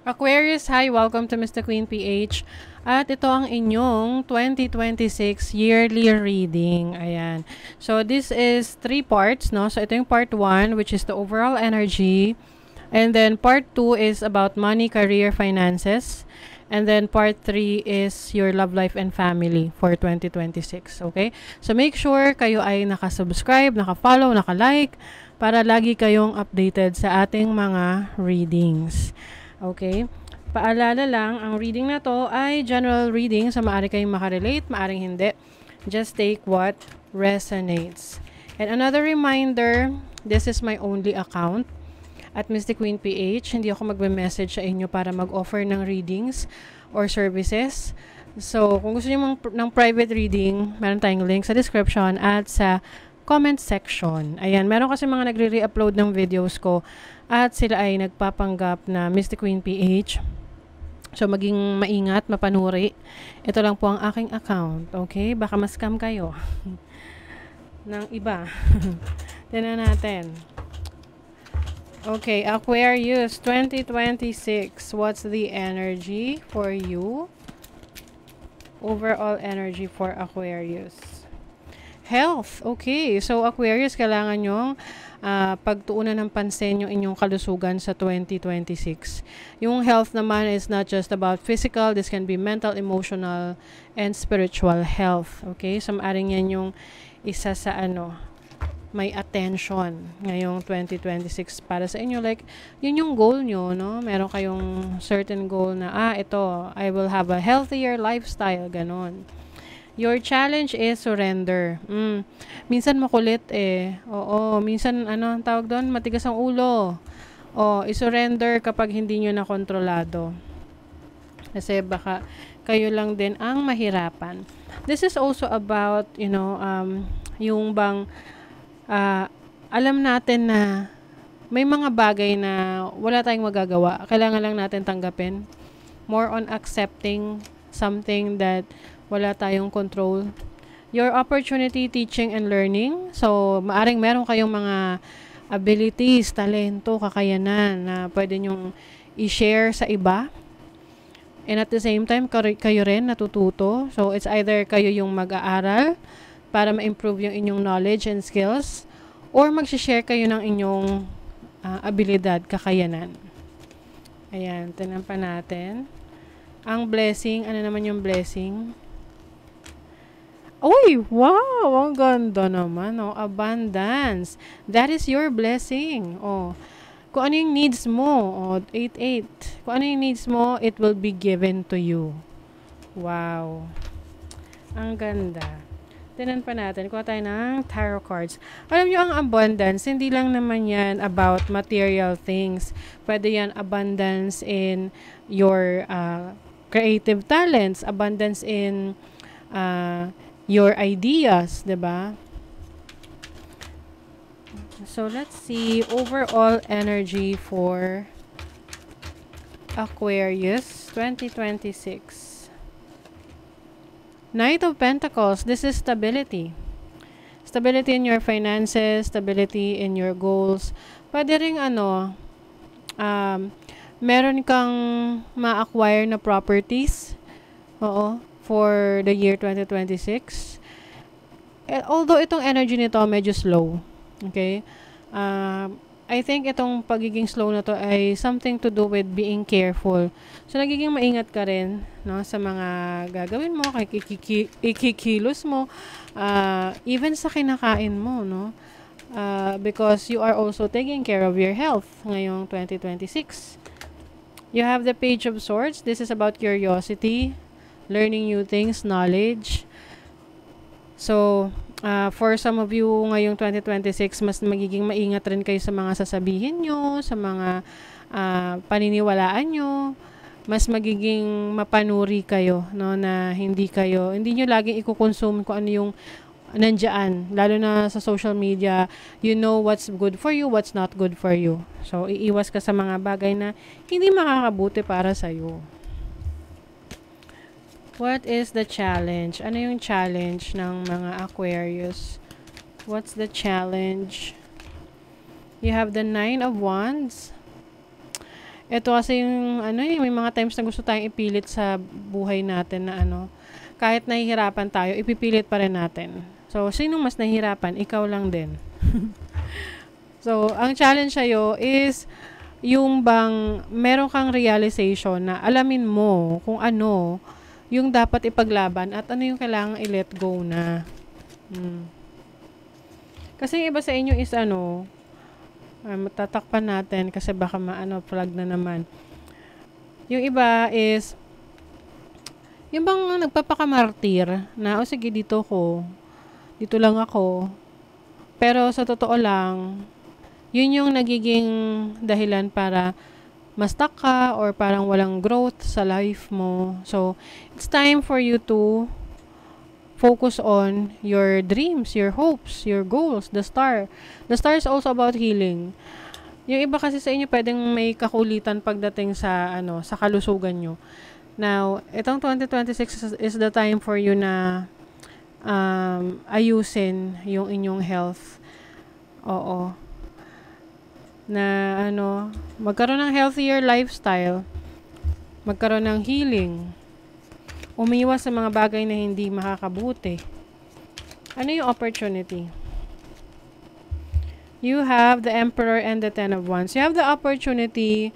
Aquarius, hi! Welcome to Mr. Queen PH. At ito ang inyong 2026 yearly reading. Ayan. So, this is 3 parts, no? So, ito yung part 1, which is the overall energy. And then, part 2 is about money, career, finances. And then, part 3 is your love life and family for 2026. Okay? So, make sure kayo ay nakasubscribe, nakafollow, nakalike para lagi kayong updated sa ating mga readings. Okay? Paalala lang, ang reading na to ay general reading, so maaari kayong makarelate, maaring hindi. Just take what resonates. And another reminder, this is my only account at Mystic Queen PH. Hindi ako magme-message sa inyo para mag-offer ng readings or services. So, kung gusto niyo ng private reading, meron tayong link sa description at sa comment section. Ayan, meron kasi mga nagre-re-upload ng videos ko at sila ay nagpapanggap na Mystic Queen PH. So, maging maingat, mapanuri. Ito lang po ang aking account. Okay? Baka ma-scam kayo ng iba. Tignan natin. Okay, Aquarius 2026. What's the energy for you? Overall energy for Aquarius. Health. Okay. So, Aquarius, kailangan nyong pagtuunan ng pansin yung inyong kalusugan sa 2026. Yung health naman is not just about physical. This can be mental, emotional, and spiritual health. Okay? So, maaring yan yung isa sa may attention ngayong 2026 para sa inyo. Like, yun yung goal nyo, no? Meron kayong certain goal na, ito, I will have a healthier lifestyle, ganon. Your challenge is surrender. Minsan makulit eh. Oo, minsan tawag doon, matigas ang ulo. I-surrender kapag hindi nyo na kontrolado. Kasi baka kayo lang din ang mahirapan. This is also about, yung bang alam natin na may mga bagay na wala tayong magagawa. Kailangan lang natin tanggapin. More on accepting something that wala tayong control. Your opportunity, teaching, and learning. So, maaring meron kayong mga abilities, talento, kakayanan na pwede nyong i-share sa iba. And at the same time, kayo rin natututo. So, it's either kayo yung mag-aaral para ma-improve yung inyong knowledge and skills, or mag-share kayo ng inyong abilidad, kakayanan. Ayan, tingnan pa natin. Ang blessing, ano naman yung blessing? Uy, wow! Ang ganda naman, abundance. That is your blessing. Kung ano yung needs mo, 8-8. Kung ano yung needs mo, it will be given to you. Wow. Ang ganda. Tignan pa natin. Kuha tayo ng tarot cards. Alam nyo, ang abundance, hindi lang naman yan about material things. Pwede yan abundance in your creative talents, abundance in your ideas, diba? So, let's see overall energy for Aquarius 2026. Knight of Pentacles, this is stability. Stability in your finances, stability in your goals. Pwede ring meron kang ma-acquire na properties. For the year 2026. Although itong energy nito medyo slow. Okay? I think itong pagiging slow na to ay something to do with being careful. So, nagiging maingat ka rin, no, sa mga gagawin mo, ikikilos mo, even sa kinakain mo, no? Because you are also taking care of your health ngayong 2026. You have the Page of Swords. This is about curiosity, learning new things, knowledge. So, for some of you ngayong 2026, mas magiging maingat rin kayo sa mga sasabihin nyo, sa mga paniniwalaan nyo. Mas magiging mapanuri kayo, no, na hindi nyo laging i-consume kung ano yung nandyan. Lalo na sa social media, you know what's good for you, what's not good for you. So, iiwas ka sa mga bagay na hindi makakabuti para sa'yo. What is the challenge? Ano yung challenge ng mga Aquarius? What's the challenge? You have the 9 of Wands. Ito kasi yung ano eh, may mga times na gusto tayong ipilit sa buhay natin na ano, kahit nahihirapan tayo, ipipilit pa rin natin. So, sino mas nahihirapan? Ikaw lang din. So, ang challenge sa'yo is yung bang meron kang realization na alamin mo kung ano yung dapat ipaglaban at ano yung kailangan i-let go na. Kasi yung iba sa inyo is ano, matatakpan natin kasi baka flag na naman. Yung iba is yung bang nagpapakamartir na, o sige, dito lang ako. Pero sa totoo lang, yun yung nagiging dahilan para ma-stuck ka or parang walang growth sa life mo. So, it's time for you to focus on your dreams, your hopes, your goals, the star. The star is also about healing. Yung iba kasi sa inyo pwedeng may kakulitan pagdating sa sa kalusugan nyo. Now, itong 2026 is the time for you na ayusin yung inyong health. Oo. Na magkaroon ng healthier lifestyle. Magkaroon ng healing. Umiwas sa mga bagay na hindi makakabuti. Ano yung opportunity? You have the Emperor and the Ten of Wands. You have the opportunity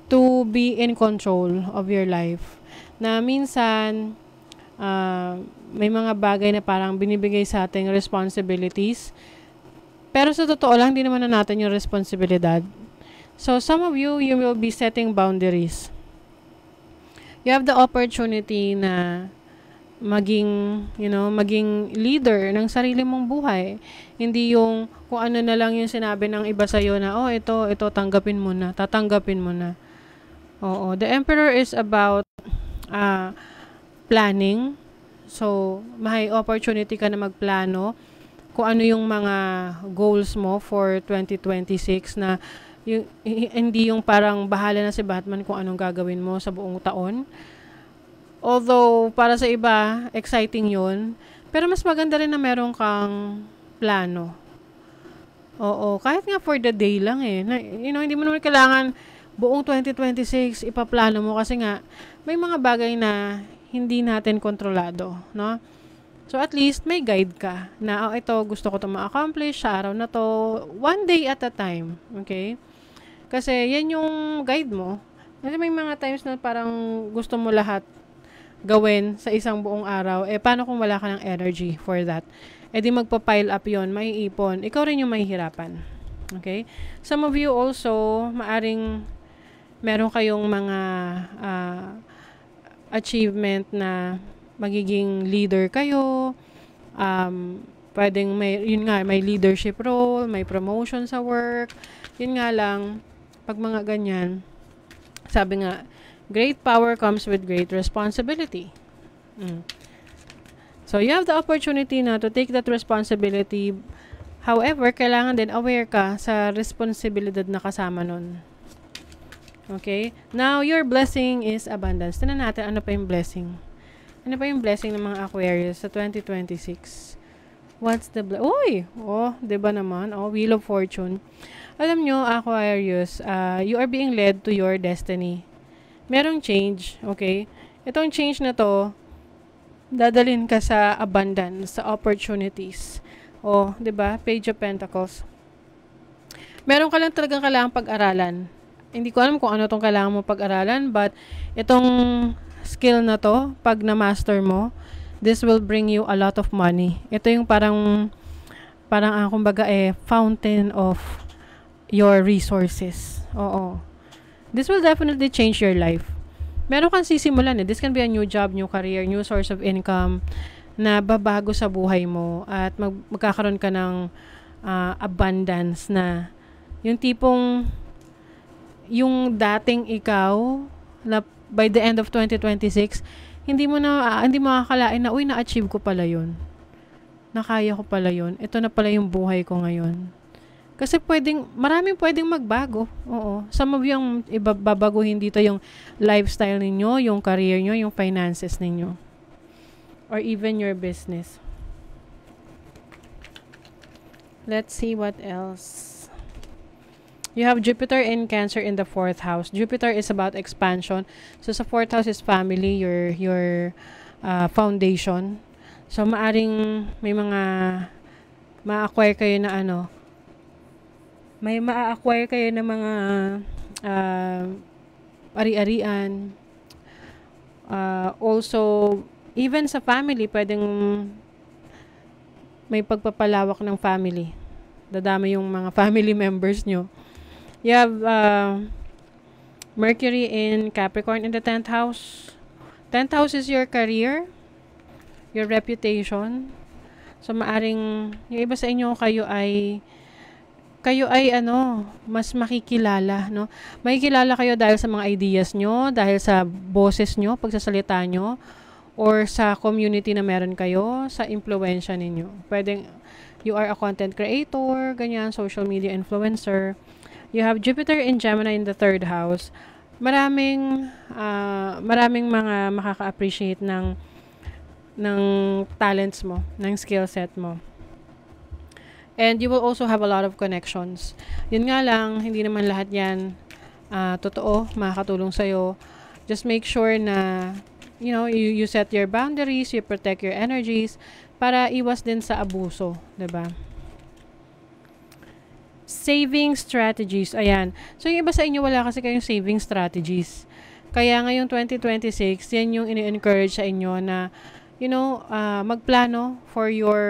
to be in control of your life. Na minsan, may mga bagay na parang binibigay sa ating responsibilities. Pero sa totoo lang, hindi naman na natin yung responsibilidad. So, some of you will be setting boundaries. You have the opportunity na maging leader ng sarili mong buhay. Hindi yung kung ano na lang yung sinabi ng iba sa'yo na, ito, tanggapin mo na, tatanggapin mo na. Oo. The Emperor is about planning. So, may opportunity ka na magplano kung ano yung mga goals mo for 2026 na hindi yung parang bahala na si Batman kung anong gagawin mo sa buong taon. Although, para sa iba, exciting yun. Pero mas maganda rin na meron kang plano. Oo, kahit nga for the day lang eh. Na, hindi mo naman kailangan buong 2026 ipaplano mo kasi nga may mga bagay na hindi natin kontrolado, no? So, at least, may guide ka na, ito, gusto ko ito ma-accomplish sa araw na to, one day at a time. Okay? Kasi, yan yung guide mo. Kasi may mga times na parang gusto mo lahat gawin sa isang buong araw. Paano kung wala ka ng energy for that? Di magpa-pile up yon, may ipon. Ikaw rin yung mahihirapan. Okay? Some of you also, maaring meron kayong mga achievement na magiging leader kayo, pwedeng may leadership role, may promotion sa work. Yun nga lang, pag mga ganyan, sabi nga, great power comes with great responsibility. So, you have the opportunity na to take that responsibility. However, kailangan din aware ka sa responsibilidad na kasama nun. Okay? Now, your blessing is abundance. Tignan natin, ano pa yung blessing? Ano pa yung blessing ng mga Aquarius sa 2026? What's the Uy! Diba naman? Wheel of Fortune. Alam nyo, Aquarius, you are being led to your destiny. Merong change, okay? Itong change na to, dadalhin ka sa abundance, sa opportunities. Diba? Page of Pentacles. Meron ka lang talagang kailangang pag-aralan. Hindi ko alam kung ano tong kailangan mo pag-aralan, but itong skill na to, pag na-master mo, this will bring you a lot of money. Ito yung parang kumbaga fountain of your resources. Oo. This will definitely change your life. Meron kang sisimulan This can be a new job, new career, new source of income na babago sa buhay mo at magkakaroon ka ng abundance na yung tipong yung dating ikaw na by the end of 2026 hindi mo makakalain na na-achieve ko pala yun, nakaya ko pala yun, ito na pala yung buhay ko ngayon. Kasi maraming pwedeng magbago. Oo. Some of yung babaguhin dito yung lifestyle ninyo, yung career nyo, yung finances ninyo, or even your business. Let's see what else. You have Jupiter in Cancer in the 4th house. Jupiter is about expansion. So sa 4th house is family, your foundation. So maaring may mga ma-acquire kayo na ano, may ma-acquire kayo na mga ari-arian. Also, even sa family, pwedeng may pagpapalawak ng family. Dadami yung mga family members nyo. You have Mercury in Capricorn in the 10th house. 10th house is your career, your reputation. So, maaring, yung iba sa inyo, kayo ay ano, mas makikilala, no? Makikilala kayo dahil sa mga ideas nyo, dahil sa boses nyo, pagsasalita nyo, or sa community na meron kayo, sa impluwensya ninyo. Pwedeng, you are a content creator, ganyan, social media influencer. You have Jupiter in Gemini in the 3rd house. Maraming mga makaka-appreciate ng talents mo, ng skill set mo. And you will also have a lot of connections. Yun nga lang, hindi naman lahat yan totoo, makakatulong sa'yo. Just make sure na, you set your boundaries, you protect your energies, para iwas din sa abuso, 'di ba? Saving strategies, ayan. So, yung iba sa inyo, wala kasi kayong saving strategies. Kaya ngayong 2026, yan yung ini-encourage sa inyo na, magplano for your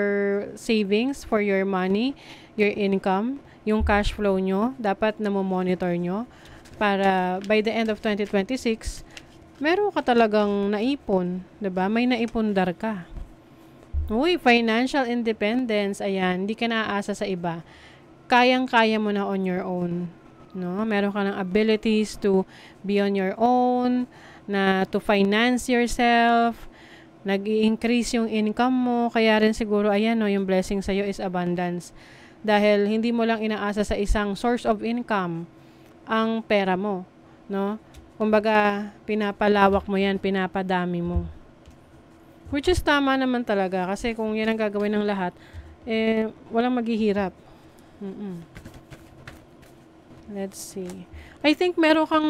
savings, for your money, your income, yung cash flow nyo, dapat monitor nyo para by the end of 2026, meron ka talagang naipon, 'di ba? May naipundar ka. Uy, financial independence, ayan, hindi ka naaasa sa iba. Kayang-kaya mo na on your own, no? Meron ka ng abilities to be on your own, na to finance yourself, nag-i-increase yung income mo, kaya rin siguro, ayan, no, yung blessing sa'yo is abundance. Dahil hindi mo lang inaasa sa isang source of income ang pera mo, no? Kumbaga, pinapalawak mo yan, pinapadami mo. Which is tama naman talaga, kasi kung yan ang gagawin ng lahat, walang maghihirap. Let's see. I think meron kang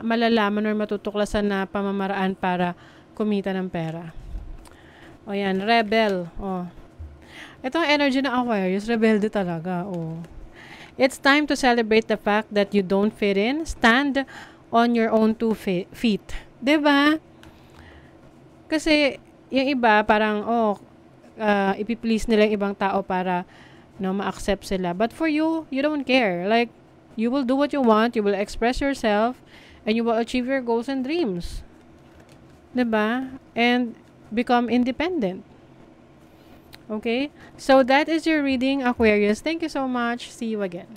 malalaman or matutuklasan na pamamaraan para kumita ng pera. O yan, rebel. O. Ito ang energy ng Aquarius, rebelde talaga. O. It's time to celebrate the fact that you don't fit in. Stand on your own 2 feet. 'Di ba? Kasi yung iba parang ipiplease nila yung ibang tao para ma-accept sila. But for you, you don't care. Like, you will do what you want, you will express yourself, and you will achieve your goals and dreams. 'Di ba? And become independent. Okay? So, that is your reading, Aquarius. Thank you so much. See you again.